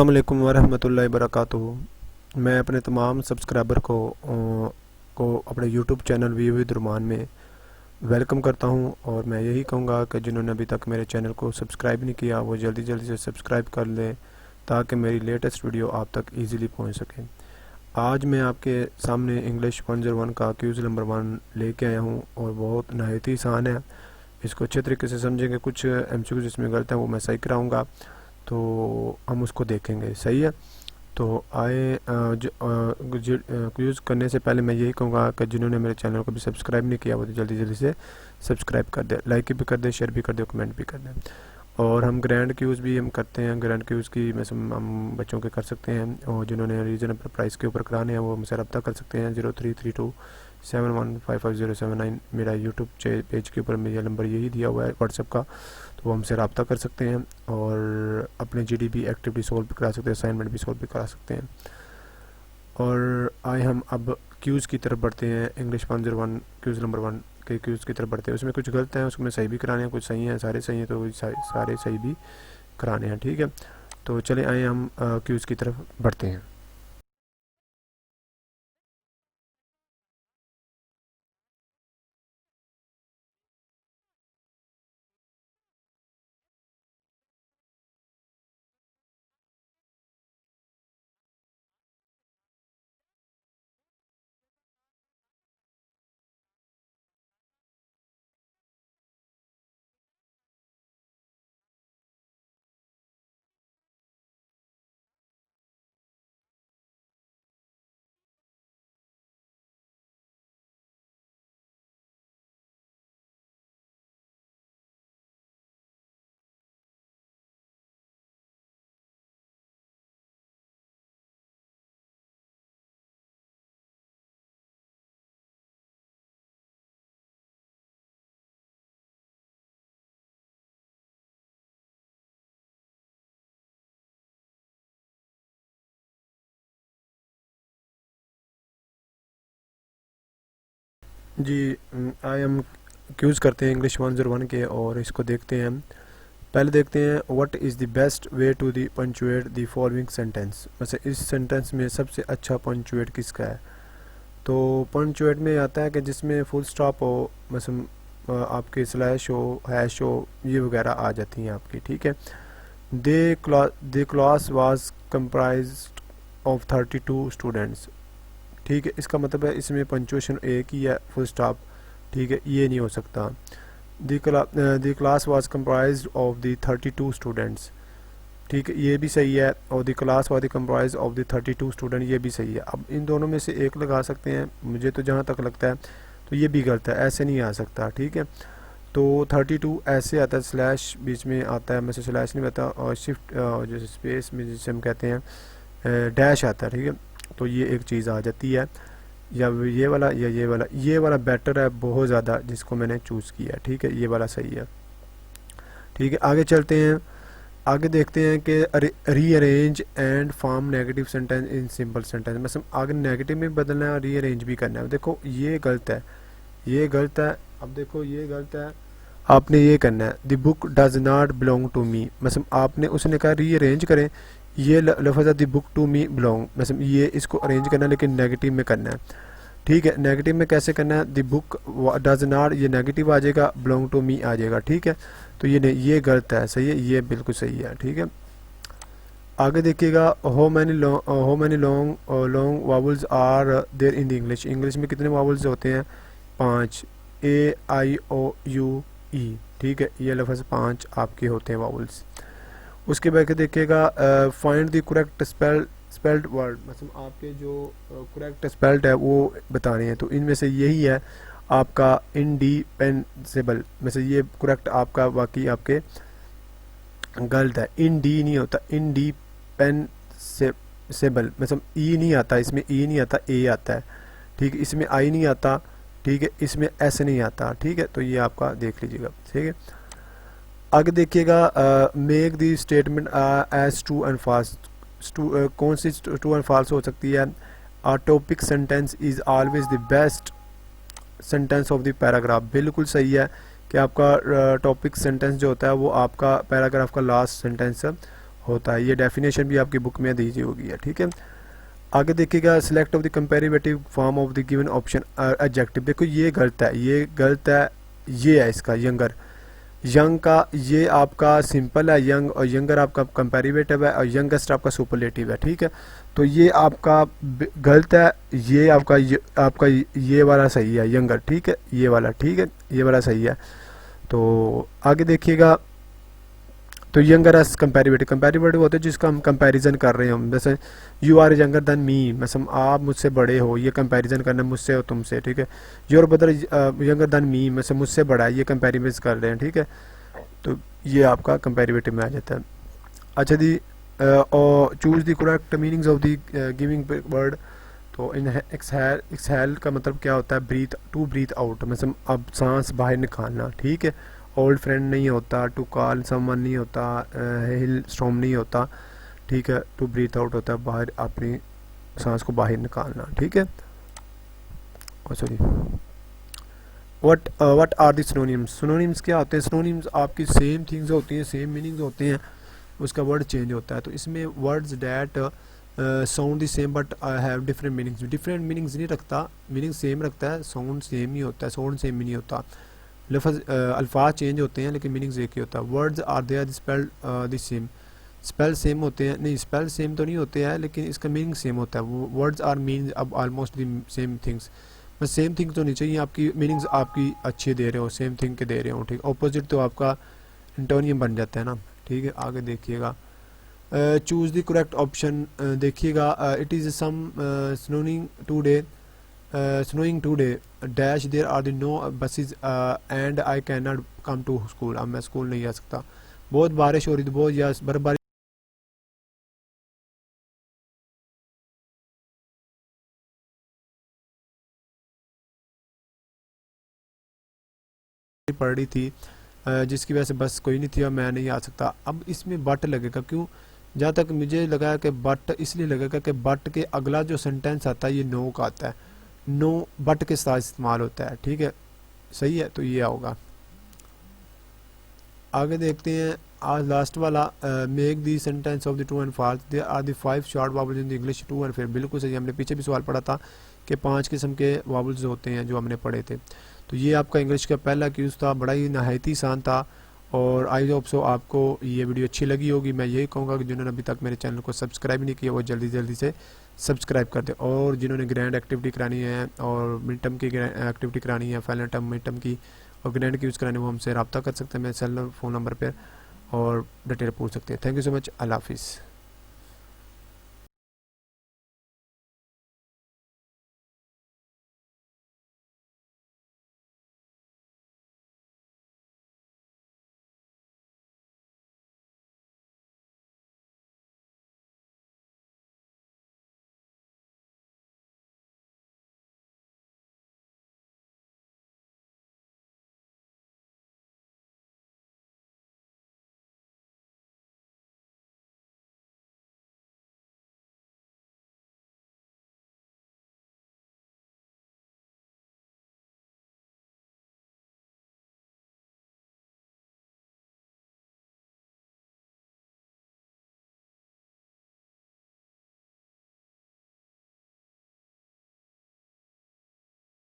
अस्सलाम वालेकुम वरहमतुल्लाहि वबरकातुहू। मैं अपने तमाम सब्सक्राइबर को अपने यूट्यूब चैनल वी विद रुमान में वेलकम करता हूं, और मैं यही कहूँगा कि जिन्होंने अभी तक मेरे चैनल को सब्सक्राइब नहीं किया वो जल्दी जल्दी से सब्सक्राइब कर लें ताकि मेरी लेटेस्ट वीडियो आप तक ईज़िली पहुंच सके। आज मैं आपके सामने इंग्लिश 101 का क्यूज़ नंबर 1 लेके आया हूं और बहुत नहायत ही आसान है। इसको अच्छे तरीके से समझेंगे। कुछ MCQ जिसमें गलत है वो मैं सही कराऊँगा, तो हम उसको देखेंगे। सही है, तो आए क्यूज़ करने से पहले मैं यही कहूँगा कि जिन्होंने मेरे चैनल को भी सब्सक्राइब नहीं किया वो तो जल्दी जल्दी से सब्सक्राइब कर दे, लाइक भी कर दे, शेयर भी कर दे, कमेंट भी कर दें। और हम ग्रैंड क्यूज़ भी हम करते हैं। ग्रैंड क्यूज़ की हम बच्चों के कर सकते हैं, और जिन्होंने रीजनेबल प्राइस के ऊपर कराने हैं वो मुझसे रब्ता कर सकते हैं। 033271550079 मेरा यूट्यूब पेज के ऊपर मेरा नंबर यही दिया हुआ है व्हाट्सएप का, तो वो हमसे रब्ता कर सकते हैं और अपने GDP एक्टिविटी सॉल्व भी करा सकते हैं, असाइनमेंट भी सॉल्व भी करा सकते हैं। और आए हम अब क्यूज़ की तरफ बढ़ते हैं। इंग्लिश 101 क्यूज़ नंबर 1 के क्यूज़ की तरफ बढ़ते हैं। उसमें कुछ गलत हैं, उसमें सही भी कराने हैं, कुछ सही हैं, सारे सही हैं तो सारे सही भी कराने हैं। ठीक है, तो चले आए हम क्यूज़ की तरफ बढ़ते हैं। जी, आए हम क्यूज़ करते हैं इंग्लिश 101 के और इसको देखते हैं हम। पहले देखते हैं what is the best way to the punctuate the following sentence. वैसे इस सेंटेंस में सबसे अच्छा पंचुएट किसका है? तो पंचुएट में आता है कि जिसमें फुल स्टॉप हो, मतलब आपके स्लैश हो, हैश हो, ये वगैरह आ जाती हैं आपकी। ठीक है, the class was comprised of 32 students. ठीक है, इसका मतलब है इसमें पंचुएशन एक ही है, फुल स्टॉप। ठीक है, ये नहीं हो सकता। The class was comprised of the 32 students. ठीक है, ये भी सही है। और the class was comprised of the 32 student, ये भी सही है। अब इन दोनों में से एक लगा सकते हैं, मुझे तो जहाँ तक लगता है तो ये भी गलत है, ऐसे नहीं आ सकता। ठीक है, तो 32 ऐसे आता है, स्लैश बीच में आता है, मैं से स्लैश नहीं आता, और शिफ्ट जैसे स्पेस में जिसे हम कहते हैं डैश आता है। ठीक है, तो ये एक चीज़ आ जाती है, या ये वाला या ये वाला बेटर है बहुत ज़्यादा, जिसको मैंने चूज़ किया। ठीक है, ये वाला सही है। ठीक है, आगे चलते हैं। आगे देखते हैं कि rearrange and form negative sentence in simple sentence. मतलब आगे नेगेटिव में बदलना है और रीअरेंज भी करना है। देखो ये गलत है, ये गलत है। अब देखो ये गलत है, आपने ये करना है the book does not belong to me. मतलब आपने उसने कहा रीअरेंज करें, ये लफ्ज़ the book to me belong, मतलब ये इसको अरेंज करना है लेकिन नेगेटिव में करना है। ठीक है, नेगेटिव में कैसे करना है? द बुक डज नॉट, ये नेगेटिव आ जाएगा, बिलोंग टू मी आ जाएगा। ठीक है, तो ये नहीं, ये गलत है। सही है, ये बिल्कुल सही है। ठीक है, आगे देखिएगा how many long vowels are there in the English. English में कितने वावल्स होते हैं? 5, AIOUE। ठीक है, ये लफ्ज़ 5 आपके होते हैं वावल्स। उसके बाद देखिएगा find the correct spelled word. मतलब आपके जो करेक्ट स्पेल्ड है वो बताने हैं, तो इनमें से यही है आपका इंडिपेंसिबल। मतलब ये करेक्ट आपका बाकी आपके गलत है। इंडी नहीं होता, इंडिपेंसेबल, मतलब ई नहीं आता, इसमें ई नहीं आता, ए आता है। ठीक है, इसमें आई नहीं आता। ठीक है, इसमें एस नहीं आता। ठीक है, तो ये आपका देख लीजिएगा। ठीक है, आगे देखिएगा make the statement as true and false. कौन सी ट्रू एंड फॉल्स हो सकती है? A topic sentence is always the best sentence of the paragraph. बिल्कुल सही है कि आपका टॉपिक सेंटेंस जो होता है वो आपका पैराग्राफ का लास्ट सेंटेंस होता है। ये डेफिनेशन भी आपकी बुक में दी होगी है, ठीक है। आगे देखिएगा, select of the comparative form of the given option adjective. देखो ये गलत है, ये गलत है, ये है इसका यंगर। यंग का ये आपका सिंपल है यंग, और यंगर आपका कंपैरेटिव है, और यंगेस्ट आपका सुपरलेटिव है, ठीक है। तो ये आपका गलत है, ये आपका ये वाला सही है यंगर, ठीक है, ये वाला, ठीक है, ये वाला सही है। तो आगे देखिएगा, तो यंगर एज कंपैरेटिव होते हैं जिसका हम कंपैरिजन कर रहे हैं। जैसे you are younger than me, मतलब आप मुझसे बड़े हो, ये कंपैरिजन करना मुझसे और तुमसे, ठीक है। Your brother younger than me, मतलब मुझसे बड़ा है, ये कंपैरिजन कर रहे हैं, ठीक है। तो ये आपका कंपैरेटिव में आ जाता है। अच्छा दी, और choose the correct meanings of the giving word. तो इन एक्सहेल का मतलब क्या होता है, ब्रीथ, टू ब्रीथ आउट, मतलब अब सांस बाहर निकालना, ठीक है। ओल्ड फ्रेंड नहीं होता, टू कॉल समवन नहीं होता, हिल स्टॉर्म नहीं होता, ठीक है। टू ब्रीथ आउट होता है बाहर, अपनी सांस को बाहर निकालना, ठीक है। Sorry, what are the synonyms. Synonyms क्या होते हैं, सिनोनिम्स आपकी सेम थिंग्स होती हैं, सेम मीनिंग्स होते हैं, उसका वर्ड चेंज होता है। तो इसमें words that sound the same but have different meanings, different meanings नहीं रखता, मीनिंग सेम रखता है, साउंड सेम ही होता है, साउंड सेम ही नहीं होता। लफ्ज़ अल्फाज चेंज होते हैं लेकिन मीनिंग्स एक ही होता है। Words are there spelled the same, spell same होते हैं, नहीं स्पेल सेम तो नहीं होते हैं लेकिन इसका मीनिंग सेम होता है। वर्ड्स आर मीन अब ऑलमोस्ट द सेम थिंग्स, बस सेम थिंग तो नहीं चाहिए, आपकी मीनिंग्स आपकी अच्छे दे रहे हो, सेम थिंग के दे रहे हो, ठीक। ऑपोजिट तो आपका एंटोनियम बन जाता है ना, ठीक है। आगे देखिएगा, चूज द करेक्ट ऑप्शन। देखिएगा, it is some snowing today, snowing today dash there are the no buses and I cannot come to school। अब मैं स्कूल नहीं जा सकता। बहुत बारिश हो रही थी, बहुत या बर्फबारी पड़ रही थी, जिसकी वजह से बस कोई नहीं थी और मैं नहीं आ सकता। अब इसमें बट लगेगा, क्यों, जहाँ तक मुझे लगा कि बट इसलिए लगेगा कि बट के अगला जो सेंटेंस आता है ये नो का आता है, नो बट के साथ इस्तेमाल होता है, ठीक है, सही है। तो ये होगा। आगे देखते हैं, आज लास्ट वाला, make the sentence of the true and false, there are the 5 short vowels in the English true and फिर। बिल्कुल सही, हमने पीछे भी सवाल पढ़ा था कि 5 किस्म के वावल्स होते हैं जो हमने पढ़े थे। तो ये आपका इंग्लिश का पहला क्यूज था, बड़ा ही नहायती आसान था, और आई होप सो आपको ये वीडियो अच्छी लगी होगी। मैं यही कहूँगा कि जिन्होंने अभी तक मेरे चैनल को सब्सक्राइब नहीं किया वो जल्दी जल्दी से सब्सक्राइब कर दे, और जिन्होंने ग्रैंड एक्टिविटी करानी है और मिड टर्म की एक्टिविटी करानी है, फाइनल टर्म, मिड टर्म की और ग्रैंड की यूज़ करानी है, वो हमसे रब्ता कर सकते हैं मेरे सेल फ़ोन नंबर पर और डिटेल पूछ सकते हैं। थैंक यू सो मच, अल्लाह हाफिज़।